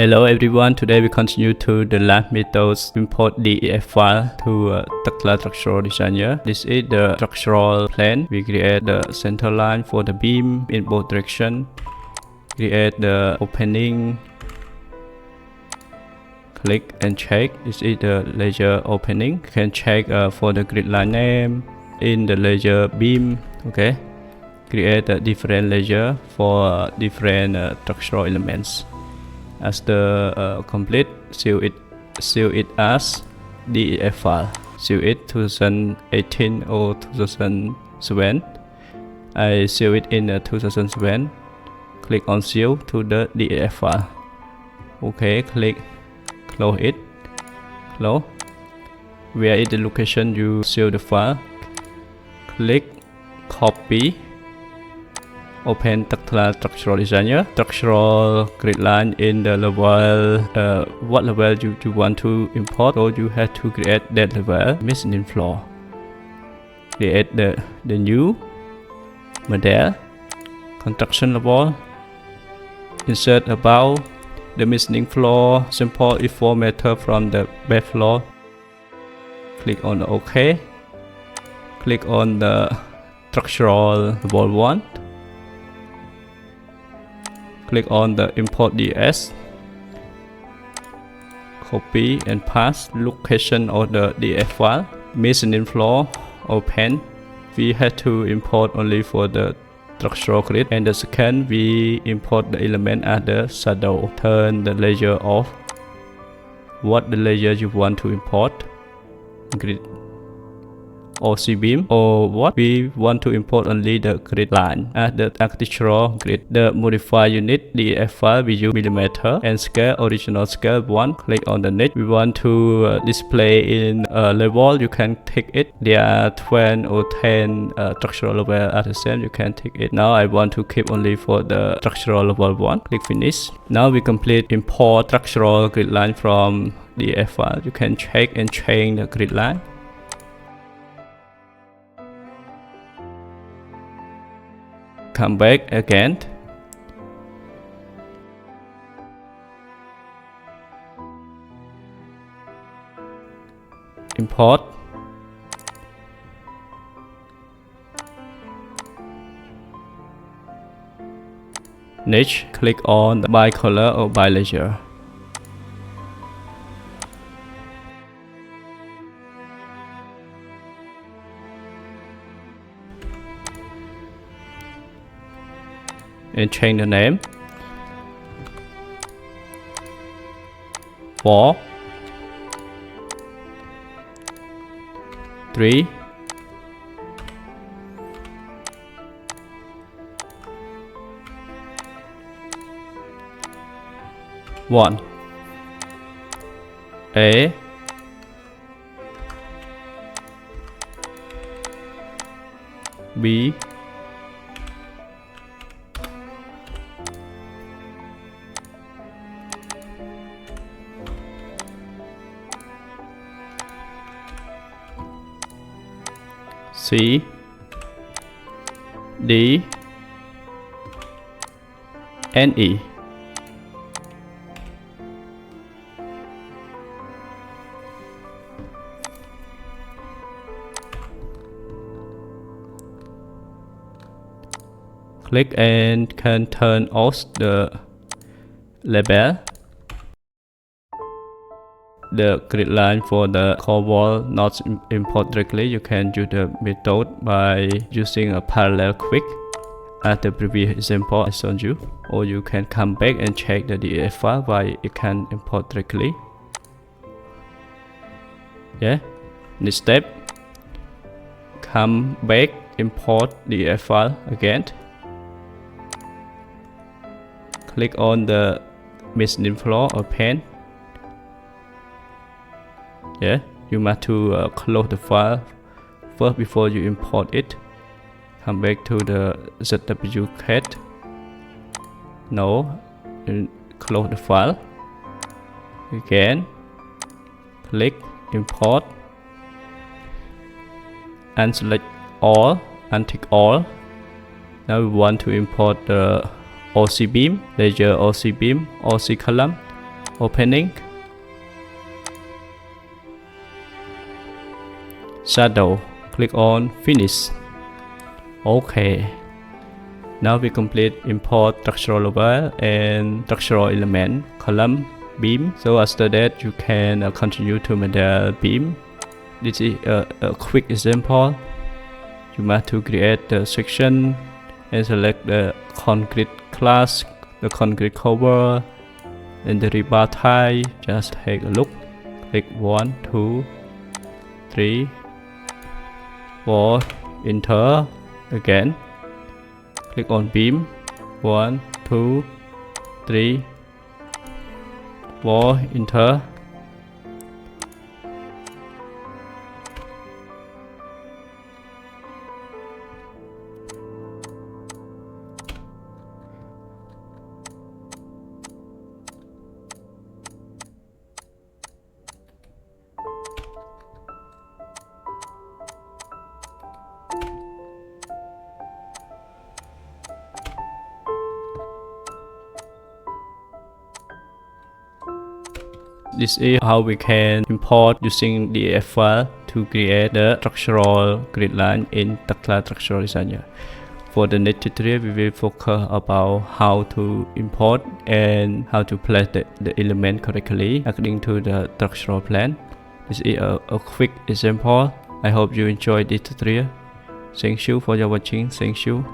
Hello everyone, today we continue to the last methods import DEF file to Tekla Structural Designer. This is the structural plane. We create the center line for the beam in both directions. Create the opening. Click and check. This is the layer opening. You can check for the grid line name in the layer beam. Okay. Create a different layer for different structural elements. As the complete, save it as DEF file. Save it 2018 or 2007. I save it in 2007. Click on save to the DEF file. Okay, click close it. Close. Where is the location you save the file? Click copy. Open Tekla Structural Designer. Structural grid line in the level, what level you want to import, so you have to create that level. Mezzanine floor. Create the new model. Construction level. Insert above the mezzanine floor. Simple is 4 meters from the base floor. Click on OK. Click on the structural level 1. Click on the import DS. Copy and paste location of the DEF file. Mezzanine floor. Open. We had to import only for the structural grid. And the second, we import the element as the shadow. Turn the layer off. What the layer you want to import? Grid or C-beam, or what we want to import only the grid line as the architectural grid. The modify unit DEF file we use millimeter and scale original scale 1. Click on the next. We want to display in level. You can take it. There are 12 or 10 structural level at the same. You can take it. Now I want to keep only for the structural level 1. Click finish. Now we complete import structural grid line from DEF file. You can check and change the grid line. Come back again. Import. Next, click on the by color or by layer. And change the name. 4 3 1 A B C D and E. Click and can turn off the label. The grid line for the core wall not import directly. You can use the method by using a parallel quick as the previous example I showed you, or you can come back and check the DEF file why it can import directly. Yeah. Next step, come back, import DEF file again. Click on the mezzanine floor or pane. Yeah, you must to close the file first before you import it. Come back to the ZW cat. No, and close the file. Again, click import and select all and tick all. Now we want to import the OC beam, layer OC beam, OC column. opening, shadow, click on finish. Okay, now we complete import structural level and structural element, column, beam. So after that you can continue to model beam. This is a quick example. You must to create the section and select the concrete class, the concrete cover, and the rebar type. Just take a look. Click 1, 2, 3, 4, enter again. Click on beam. 1, 2, 3, 4, enter. This is how we can import using the DAF file to create the structural grid line in Tekla Structural Designer. For the next tutorial, we will focus about how to import and how to place the element correctly according to the structural plan. This is a quick example. I hope you enjoyed this tutorial. Thank you for your watching. Thank you.